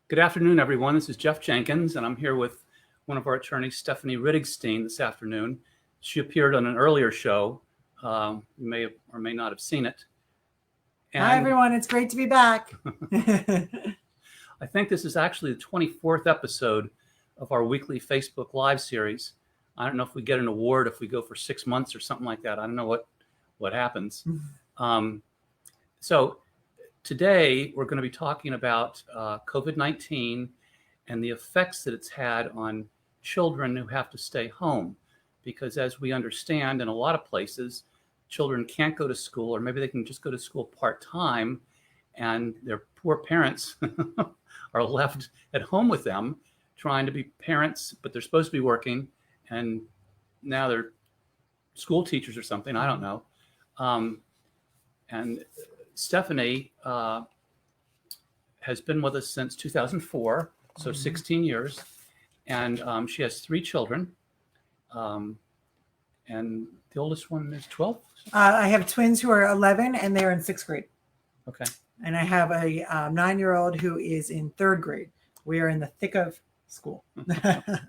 Good afternoon, everyone. This is Jeff Jenkins, and I'm here with one of our attorneys, Stephanie Rittigstein, this afternoon. She appeared on an earlier show. You may or may not have seen it. And hi, everyone. It's great to be back. I think this is actually the 24th episode of our weekly Facebook Live series. I don't know if we get an award if we go for 6 months or something like that. I don't know what happens. So today we're going to be talking about COVID-19 and the effects that it's had on children who have to stay home. Because as we understand, in a lot of places, children can't go to school, or maybe they can just go to school part-time, and their poor parents are left at home with them trying to be parents, but they're supposed to be working, and now they're school teachers or something. I don't know. And Stephanie has been with us since 2004, so 16 years, and she has 3 children, and the oldest one is 12? I have twins who are 11, and they're in 6th grade. Okay. And I have a 9-year-old who is in 3rd grade. We are in the thick of school,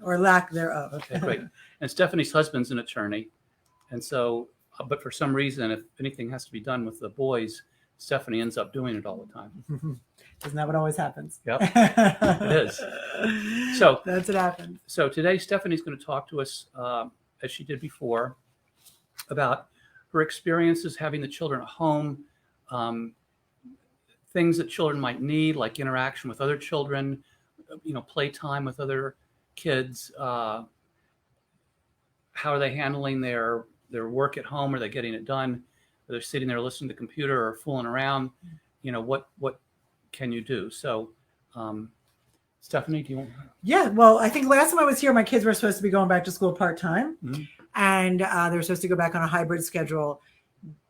or lack thereof. Okay, great. And Stephanie's husband's an attorney, and so, but for some reason, if anything has to be done with the boys, Stephanie ends up doing it all the time. Isn't that what always happens? Yep, it is. So that's what happens. So today, Stephanie's going to talk to us, as she did before, about her experiences having the children at home, things that children might need, like interaction with other children, playtime with other kids. How are they handling their work at home? Are they getting it done? Are they sitting there listening to the computer or fooling around? What can you do? So, Stephanie, do you want? Yeah, well, I think last time I was here, my kids were supposed to be going back to school part-time, and they were supposed to go back on a hybrid schedule.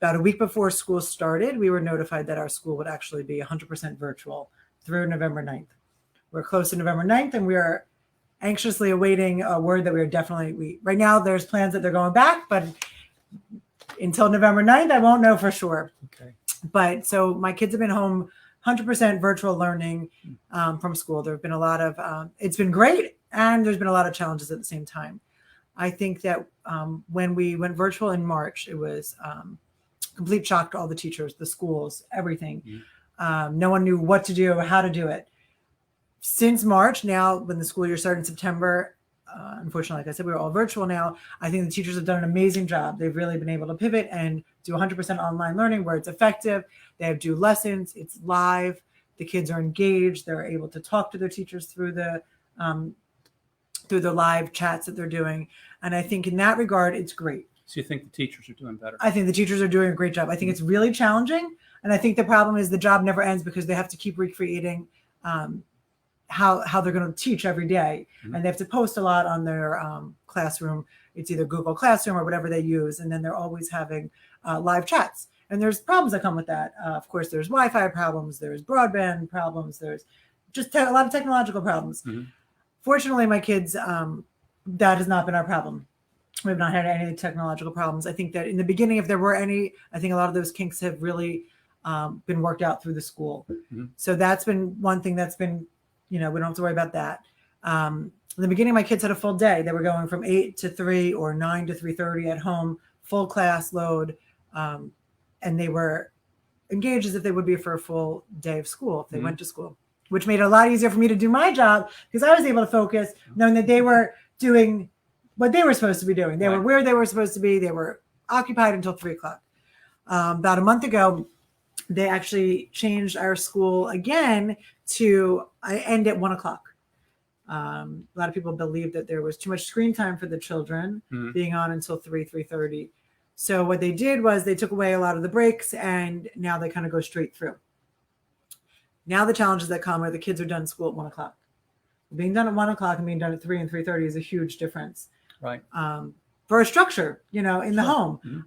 About a week before school started, we were notified that our school would actually be 100% virtual through November 9th. We're close to November 9th, and we are anxiously awaiting a word that we are definitely, right now there's plans that they're going back, but until November 9th, I won't know for sure. Okay. But so my kids have been home 100% virtual learning from school. There have been a lot of, it's been great, and there's been a lot of challenges at the same time. I think that when we went virtual in March, it was complete shock to all the teachers, the schools, everything. No one knew what to do, how to do it. Since March, now when the school year started in September, unfortunately, like I said, we're all virtual now. I think the teachers have done an amazing job. They've really been able to pivot and do 100% online learning where it's effective. They have do lessons. It's live. The kids are engaged. They're able to talk to their teachers through the live chats that they're doing. And I think in that regard, it's great. So you think the teachers are doing better? I think the teachers are doing a great job. I think it's really challenging. And I think the problem is the job never ends because they have to keep recreating how they're going to teach every day. And they have to post a lot on their classroom. It's either Google Classroom or whatever they use. And then they're always having live chats. And there's problems that come with that. Of course, there's Wi-Fi problems. There's broadband problems. There's just a lot of technological problems. Fortunately, my kids, that has not been our problem. We've not had any technological problems. I think that in the beginning, if there were any, I think a lot of those kinks have really been worked out through the school. So that's been one thing that's been, we don't have to worry about that. In the beginning, my kids had a full day. They were going from 8 to 3 or 9 to 3:30 at home, full class load. And they were engaged as if they would be for a full day of school if they went to school, which made it a lot easier for me to do my job because I was able to focus knowing that they were doing what they were supposed to be doing. They were where they were supposed to be. They were occupied until 3 o'clock. About a month ago, they actually changed our school again to end at 1 o'clock. A lot of people believed that there was too much screen time for the children being on until 3:30. So what they did was they took away a lot of the breaks, and now they kind of go straight through. Now the challenges that come are the kids are done school at 1 o'clock. Being done at 1 o'clock and being done at 3 and 3:30 is a huge difference. Right. For a structure, in the home.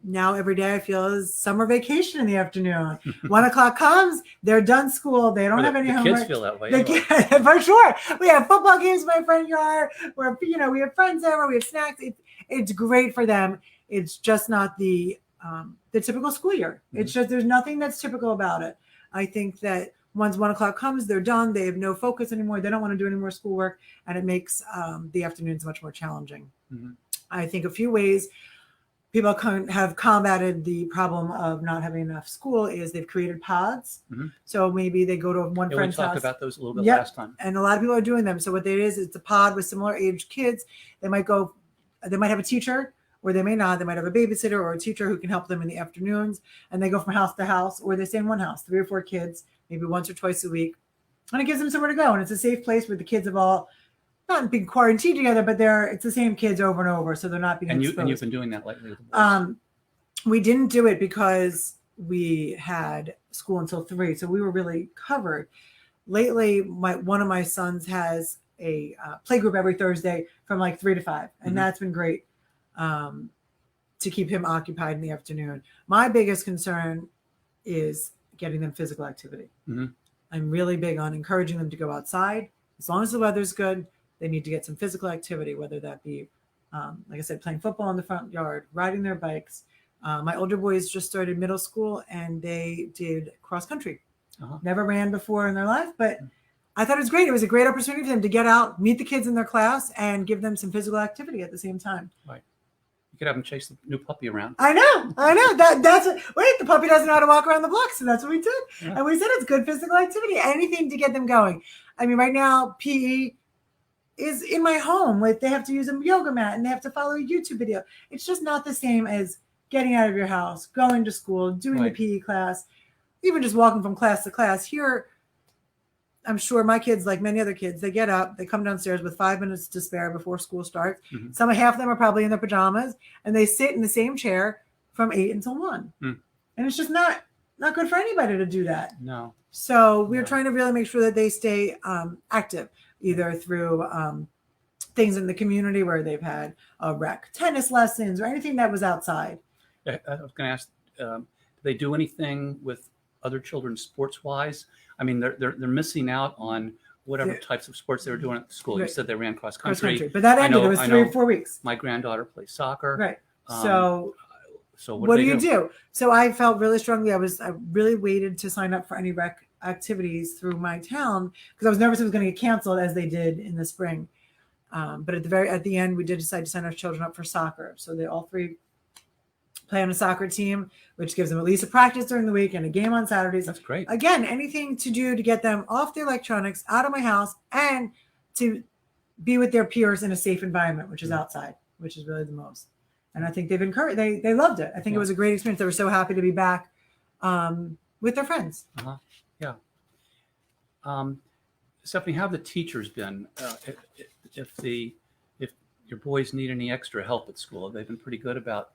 Now every day I feel is summer vacation in the afternoon. 1 o'clock comes, they're done school. They don't have any homework. Kids feel that way. Anyway. For sure. We have football games in my front yard. We have friends over. We have snacks. It's great for them. It's just not the typical school year. It's just there's nothing that's typical about it. I think that once 1 o'clock comes, they're done. They have no focus anymore. They don't want to do any more schoolwork, and it makes the afternoons much more challenging. Mm-hmm. I think a few ways people have combated the problem of not having enough school is they've created pods. Mm-hmm. So maybe they go to one We friend's talked house. about those a little bit Yep. last time. And a lot of people are doing them. So what it is, it's a pod with similar age kids. They might have a teacher, or they may not. They might have a babysitter or a teacher who can help them in the afternoons. And they go from house to house, or they stay in one house, 3 or 4 kids, maybe once or twice a week. And it gives them somewhere to go. And it's a safe place where the kids have all not being quarantined together, but it's the same kids over and over. So they're not being exposed. And you've been doing that lately with the boys. We didn't do it because we had school until 3. So we were really covered. Lately, one of my sons has a play group every Thursday from like 3 to 5. And Mhm. that's been great to keep him occupied in the afternoon. My biggest concern is getting them physical activity. Mhm. I'm really big on encouraging them to go outside. As long as the weather's good, they need to get some physical activity, whether that be, like I said, playing football in the front yard, riding their bikes. My older boys just started middle school and they did cross country. Uh-huh. Never ran before in their life, but I thought it was great. It was a great opportunity for them to get out, meet the kids in their class, and give them some physical activity at the same time. Right. You could have them chase the new puppy around. I know. Wait, the puppy doesn't know how to walk around the block, so that's what we did. Yeah. And we said it's good physical activity, anything to get them going. I mean, right now, PE is in my home. Like they have to use a yoga mat and they have to follow a YouTube video. It's just not the same as getting out of your house, going to school, doing Right. the PE class, even just walking from class to class. Here, I'm sure my kids, like many other kids, they get up, they come downstairs with 5 minutes to spare before school starts. Mhm. Half of them are probably in their pajamas, and they sit in the same chair from 8 until 1. Mm. And it's just not good for anybody to do that. No. So we're Yeah. trying to really make sure that they stay active, either through things in the community where they've had rec tennis lessons or anything that was outside. I was going to ask, do they do anything with other children sports-wise? I mean, they're missing out on whatever Yeah. types of sports they were doing at the school. You Right. said they ran Cross cross-country. country. But that ended. It was I 3 or know. 4 weeks. My granddaughter plays soccer. Right. Um, So what what do do they you do? So I felt really strongly. I really waited to sign up for any rec activities through my town because I was nervous it was going to get canceled as they did in the spring. But at the end, we did decide to sign our children up for soccer. So they all 3 play on a soccer team, which gives them at least a practice during the week and a game on Saturdays. That's great. Again, anything to do to get them off the electronics, out of my house, and to be with their peers in a safe environment, which is outside, which is really the most. And I think they've encouraged. They loved it. I think it was a great experience. They were so happy to be back with their friends. Yeah. Stephanie, how have the teachers been? If your boys need any extra help at school, they've been pretty good about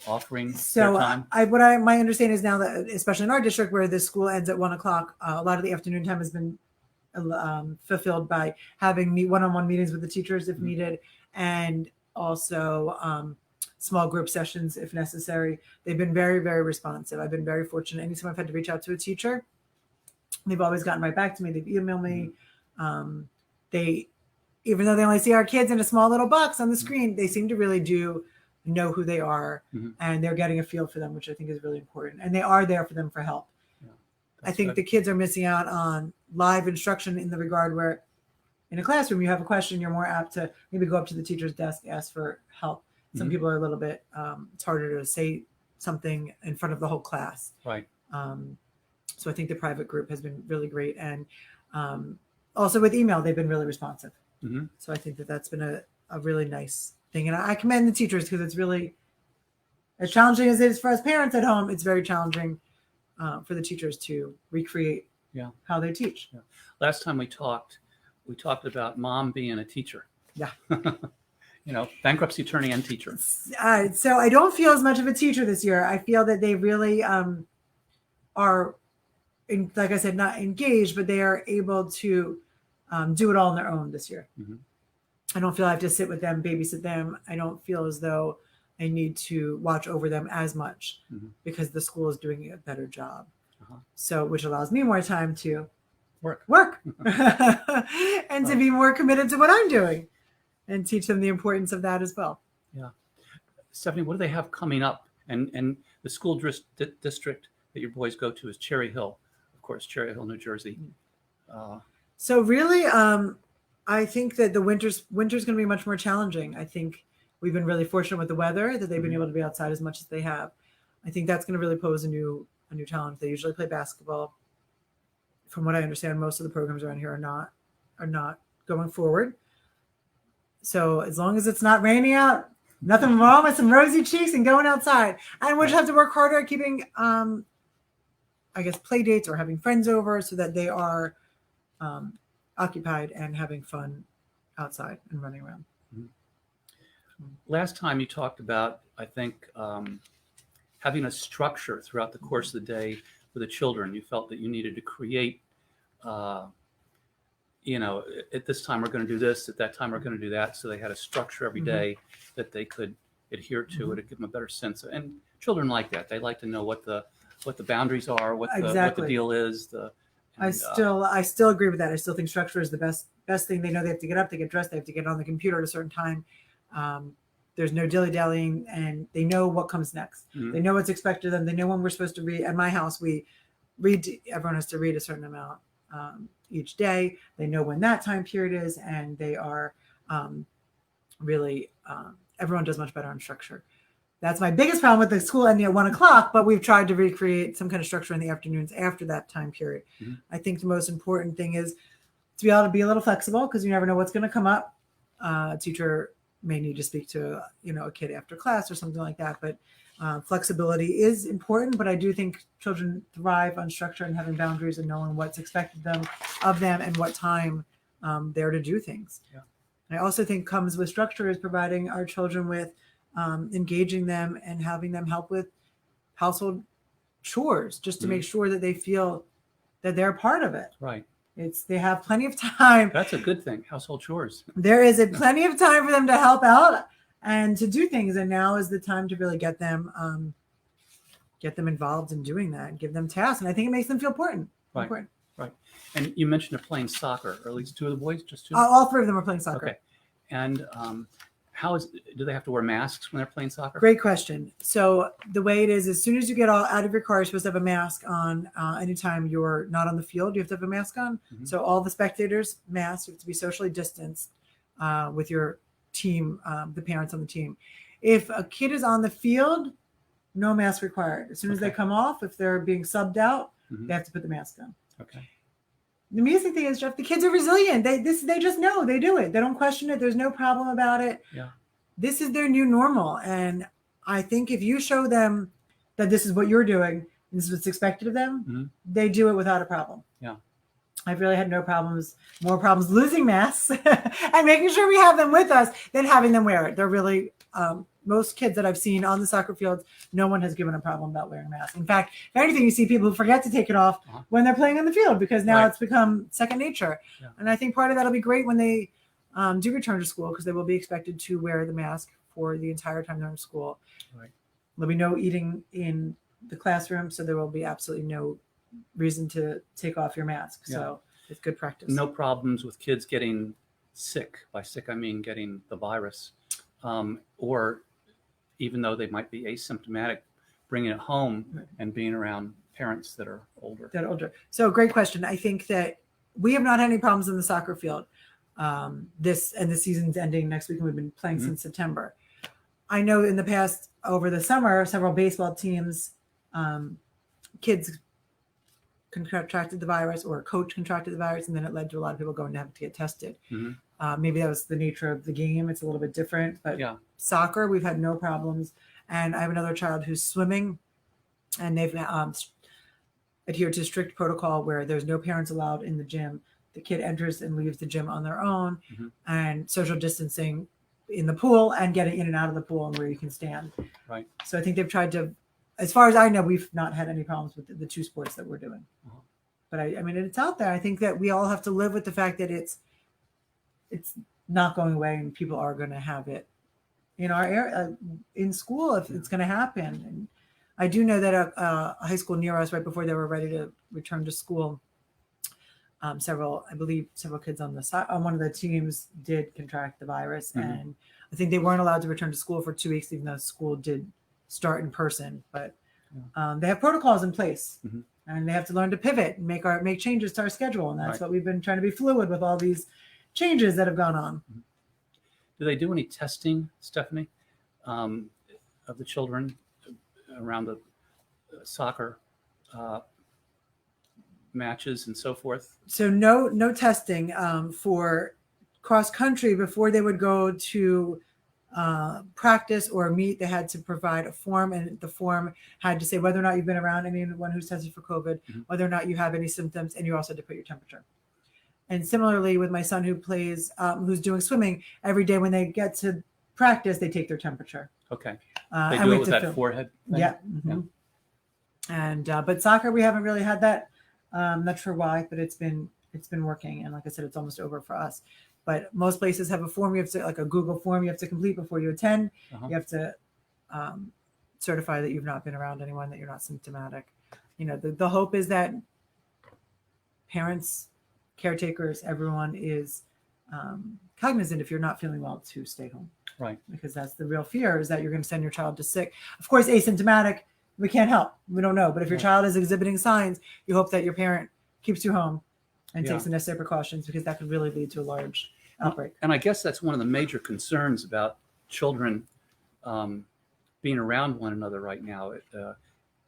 offering their time. My understanding is now that, especially in our district where the school ends at 1 o'clock, a lot of the afternoon time has been fulfilled by having one-on-one meetings with the teachers if needed, and also small group sessions if necessary. They've been very, very responsive. I've been very fortunate. Anytime I've had to reach out to a teacher, they've always gotten right back to me. They've emailed me. Even though they only see our kids in a small little box on the screen, they seem to really do know who they are, and they're getting a feel for them, which I think is really important. And they are there for them for help. I think good. the kids are missing out on live instruction in the regard where in a classroom, you have a question, you're more apt to maybe go up to the teacher's desk, ask for help. Some people are a little bit, it's harder to say something in front of the whole class. Right. So I think the private group has been really great. And also with email, they've been really responsive. Mhm. So I think that's been a really nice thing. And I commend the teachers because it's really, as challenging as it is for us parents at home, it's very challenging for the teachers to recreate how they teach. Yeah. Last time we talked about mom being a teacher. Yeah. Bankruptcy attorney and teacher. So I don't feel as much of a teacher this year. I feel that they really are, like I said, not engaged, but they are able to do it all on their own this year. Mhm. I don't feel I have to sit with them, babysit them. I don't feel as though I need to watch over them as much because the school is doing a better job. So, which allows me more time to work and to be more committed to what I'm doing and teach them the importance of that as well. Yeah. Stephanie, what do they have coming up? And the school district that your boys go to is Cherry Hill. Of course, Cherry Hill, New Jersey. So really, I think that the winter's going to be much more challenging. I think we've been really fortunate with the weather that they've been able to be outside as much as they have. I think that's going to really pose a new challenge. They usually play basketball. From what I understand, most of the programs around here are not going forward. So as long as it's not raining out, nothing wrong with some rosy cheeks and going outside. And we'll just have to work harder at keeping, I guess, play dates or having friends over so that they are occupied and having fun outside and running around. Last time you talked about, I think, having a structure throughout the course of the day for the children. You felt that you needed to create, at this time we're going to do this, at that time we're going to do that. So they had a structure every day that they could adhere to it to give them a better sense. And children like that. They like to know what the boundaries are, what the deal is. I still agree with that. I still think structure is the best thing. They know they have to get up, they get dressed, they have to get on the computer at a certain time. There's no dilly-dallying, and they know what comes next. They know what's expected of them. They know when we're supposed to read. At my house, we read. Everyone has to read a certain amount each day. They know when that time period is, and they are really. Everyone does much better on structure. That's my biggest problem with the school ending at 1:00. But we've tried to recreate some kind of structure in the afternoons after that time period. I think the most important thing is to be able to be a little flexible because you never know what's going to come up. A teacher may need to speak to a kid after class or something like that, but flexibility is important. But I do think children thrive on structure and having boundaries and knowing what's expected of them and what time they're to do things. I also think comes with structure is providing our children with engaging them and having them help with household chores just to make sure that they feel that they're part of it. Right. They have plenty of time. That's a good thing. Household chores. There is plenty of time for them to help out and to do things. And now is the time to really get them involved in doing that and give them tasks. And I think it makes them feel important. Right. Right. And you mentioned they're playing soccer, or at least two of the boys, just two? All three of them are playing soccer. Okay. And do they have to wear masks when they're playing soccer? Great question. So the way it is, as soon as you get all out of your car, you're supposed to have a mask on. Anytime you're not on the field, you have to have a mask on. So all the spectators, masks. You have to be socially distanced with your team, the parents on the team. If a kid is on the field, no mask required. As soon as they come off, if they're being subbed out, they have to put the mask on. Okay. The amazing thing is, Jeff, the kids are resilient. They just know. They do it. They don't question it. There's no problem about it. Yeah. This is their new normal. And I think if you show them that this is what you're doing, and this is what's expected of them, they do it without a problem. Yeah. I've really had more problems losing masks and making sure we have them with us than having them wear it. They're really, most kids that I've seen on the soccer fields, no one has given a problem about wearing a mask. In fact, if anything, you see people who forget to take it off when they're playing on the field because now it's become second nature. Yeah. And I think part of that will be great when they do return to school because they will be expected to wear the mask for the entire time they're in school. Right. There'll be no eating in the classroom, so there will be absolutely no reason to take off your mask. Yeah. So it's good practice. No problems with kids getting sick. By sick, I mean getting the virus. Or even though they might be asymptomatic, bringing it home and being around parents that are older. So great question. I think that we have not had any problems in the soccer field. The season's ending next week, and we've been playing since September. I know in the past, over the summer, several baseball teams, kids contracted the virus or a coach contracted the virus, and then it led to a lot of people going to have to get tested. Maybe that was the nature of the game. It's a little bit different, but soccer, we've had no problems. And I have another child who's swimming, and they've adhered to strict protocol where there's no parents allowed in the gym. The kid enters and leaves the gym on their own, and social distancing in the pool and getting in and out of the pool and where you can stand. Right. So I think they've tried to, as far as I know, we've not had any problems with the two sports that we're doing. But I mean, it's out there. I think that we all have to live with the fact that it's not going away, and people are going to have it in our area, in school, if it's going to happen. And I do know that a high school near us, right before they were ready to return to school, several kids on one of the teams did contract the virus, and I think they weren't allowed to return to school for 2 weeks, even though school did start in person. But they have protocols in place and they have to learn to pivot and make changes to our schedule. And that's Right. what we've been trying to be fluid with all these changes that have gone on. Do they do any testing, Stephanie, of the children around the soccer matches and so forth? So no testing for cross country. Before they would go to practice or meet, they had to provide a form, and the form had to say whether or not you've been around anyone who's tested for COVID, whether or not you have any symptoms, and you also had to put your temperature. And similarly with my son who plays, who's doing swimming, every day when they get to practice, they take their temperature. Okay. They They do it with that forehead thing? Yeah. Mhm. And but soccer, we haven't really had that. Not sure why, but it's been working. And like I said, it's almost over for us. But most places have a form you have to, like a Google form you have to complete before you attend. Uh-huh. You have to certify that you've not been around anyone, that you're not symptomatic. You know, the hope is that parents, caretakers, everyone is cognizant if you're not feeling well to stay home. Right. Because that's the real fear, is that you're going to send your child to sick. Of course, asymptomatic, we can't help. We don't know. But if your Right. child is exhibiting signs, you hope that your parent keeps you home and Yeah. takes the necessary precautions, because that could really lead to a large outbreak. And I guess that's one of the major concerns about children being around one another right now,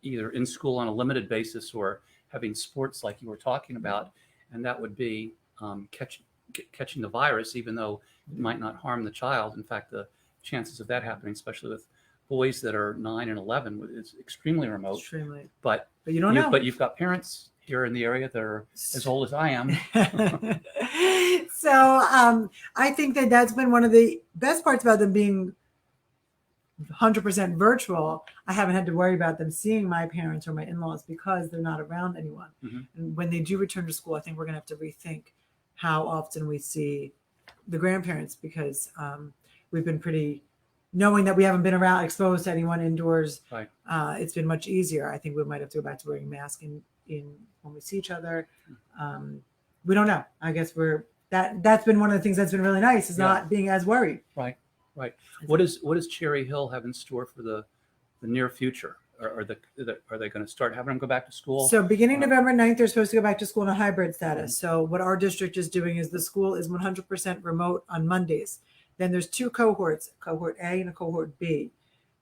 either in school on a limited basis or having sports like you were talking about. And that would be catching the virus, even though it might not harm the child. In fact, the chances of that happening, especially with boys that are 9 and 11, is extremely remote. Extremely. But But you don't know. But you've got parents here in the area that are as old as I am. So I think that that's been one of the best parts about them being 100% virtual. I haven't had to worry about them seeing my parents or my in-laws because they're not around anyone. Mhm. And when they do return to school, I think we're going to have to rethink how often we see the grandparents, because we've been pretty, knowing that we haven't been around exposed to anyone indoors. Right. It's been much easier. I think we might have to go back to wearing masks in when we see each other. We don't know. I guess that's been one of the things that's been really nice, is Yeah. not being as worried. Right. What does Cherry Hill have in store for the near future? Are they going to start having them go back to school? So beginning November 9th, they're supposed to go back to school in a hybrid status. So what our district is doing is the school is 100% remote on Mondays. Then there's two cohorts, cohort A and a cohort B.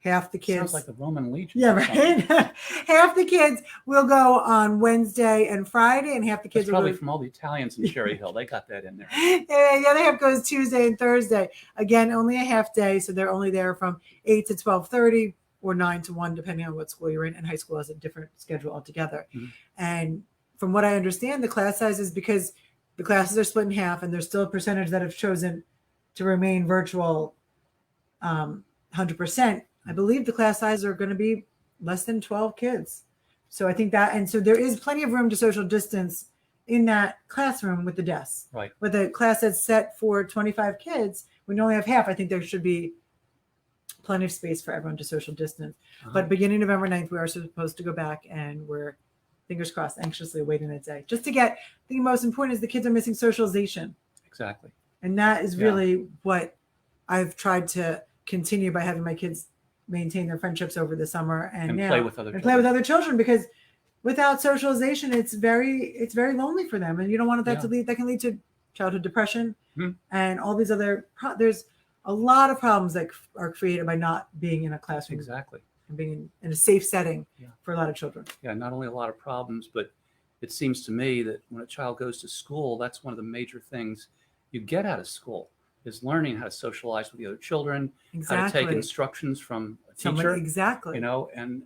Half the kids. Sounds like the Roman legion. Yeah, or something. right. Half the kids will go on Wednesday and Friday, and half the kids That's will probably go. from all the Italians in Cherry Hill. They got that in there. The other half goes Tuesday and Thursday. Again, only a half day, so they're only there from 8 to 12:30 or 9 to 1, depending on what school you're in. And high school has a different schedule altogether. Mhm. And from what I understand, the class sizes, because the classes are split in half, and there's still a percentage that have chosen to remain virtual 100%. I believe the class sizes are going to be less than 12 kids. So I think that, and so there is plenty of room to social distance in that classroom with the desks. Right. With the class that's set for 25 kids, when you only have half, I think there should be plenty of space for everyone to social distance. Uh-huh. But beginning November 9th, we are supposed to go back, and we're, fingers crossed, anxiously awaiting that day. Just to get, I think the most important is the kids are missing socialization. Exactly. And that is Yeah. really what I've tried to continue by having my kids maintain their friendships over the summer and now play with other and play with children. other children, because without socialization, it's very lonely for them, and you don't want that Yeah. to lead. That can lead to childhood depression Mhm. and all these other. There's a lot of problems that are created by not being in a classroom Exactly. and being in a safe setting Yeah. for a lot of children. Yeah. Not only a lot of problems, but it seems to me that when a child goes to school, that's one of the major things you get out of school, is learning how to socialize with the other children, how to take Exactly. instructions from a Someone- teacher. exactly. You know, and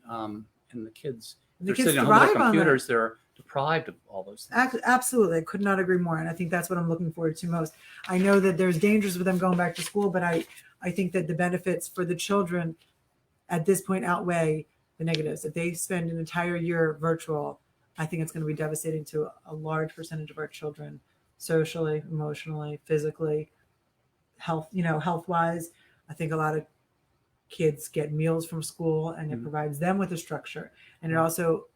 the kids, The they're kids sitting at home with thrive their on that. computers. They're deprived of all those things. Absolutely. I could not agree more. And I think that's what I'm looking forward to most. I know that there's dangers with them going back to school, but I think that the benefits for the children at this point outweigh the negatives. If they spend an entire year virtual, I think it's going to be devastating to a large percentage of our children, socially, emotionally, physically, health wise. I think a lot of kids get meals from school, and it Mhm. provides them with a structure. And it also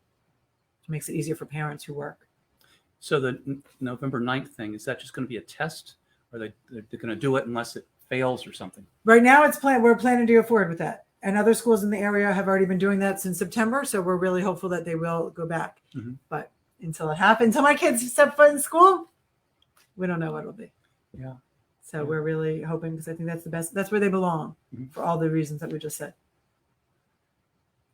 makes it easier for parents who work. So the November 9th thing, is that just going to be a test? Or they're going to do it unless it fails or something? Right now, we're planning to go forward with that. and other schools in the area have already been doing that since September. So we're really hopeful that they will go back. Mhm. But until it happens, until my kids step foot in school, we don't know what it'll be. Yeah. So Yeah. we're really hoping, because I think that's the best. That's where they belong Mhm. for all the reasons that we just said.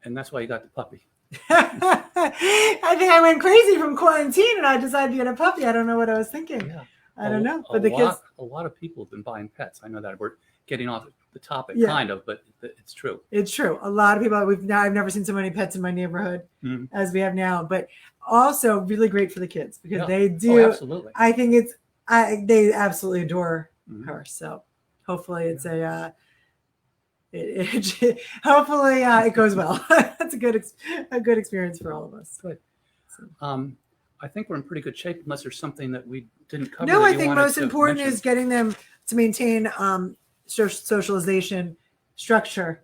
And that's why you got the puppy. I think I went crazy from quarantine and I decided to get a puppy. I don't know what I was thinking. Yeah. I don't know. But the kids, A lot of people have been buying pets. I know that we're getting off the topic, Yeah. kind of, but it's true. it's true. A lot of people, I've never seen so many pets in my neighborhood Mhm. as we have now, but also really great for the kids because Yeah. they Oh, do. absolutely. I think they absolutely adore Mhm. her. So hopefully it's hopefully it goes well. That's a good experience for all of us. Good. So. I think we're in pretty good shape, unless there's something that we didn't cover. No, that I you think wanted most to important mention. is getting them to maintain socialization, structure,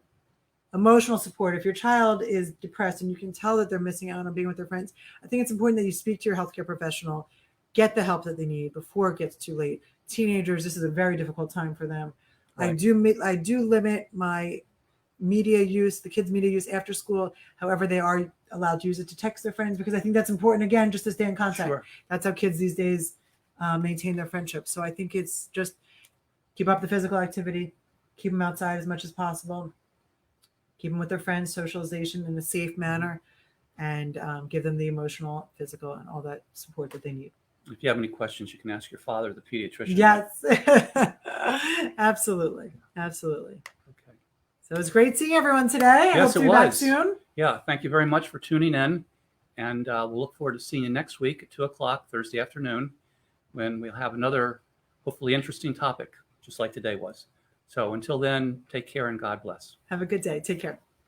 emotional support. If your child is depressed and you can tell that they're missing out on being with their friends, I think it's important that you speak to your healthcare professional, get the help that they need before it gets too late. Teenagers, this is a very difficult time for them. Right. I do limit my media use, the kids' media use after school. However, they are allowed to use it to text their friends because I think that's important, again, just to stay in contact. Sure. That's how kids these days maintain their friendships. So I think it's just keep up the physical activity, keep them outside as much as possible, keep them with their friends, socialization in a safe manner, and give them the emotional, physical, and all that support that they need. If you have any questions, you can ask your father, the pediatrician. Yes, absolutely. Absolutely. Okay. So it was great seeing everyone today. I Yes, hope to it be back was. soon. Yeah. Thank you very much for tuning in. And we'll look forward to seeing you next week at 2:00 Thursday afternoon, when we'll have another hopefully interesting topic, just like today was. So until then, take care and God bless. Have a good day. Take care.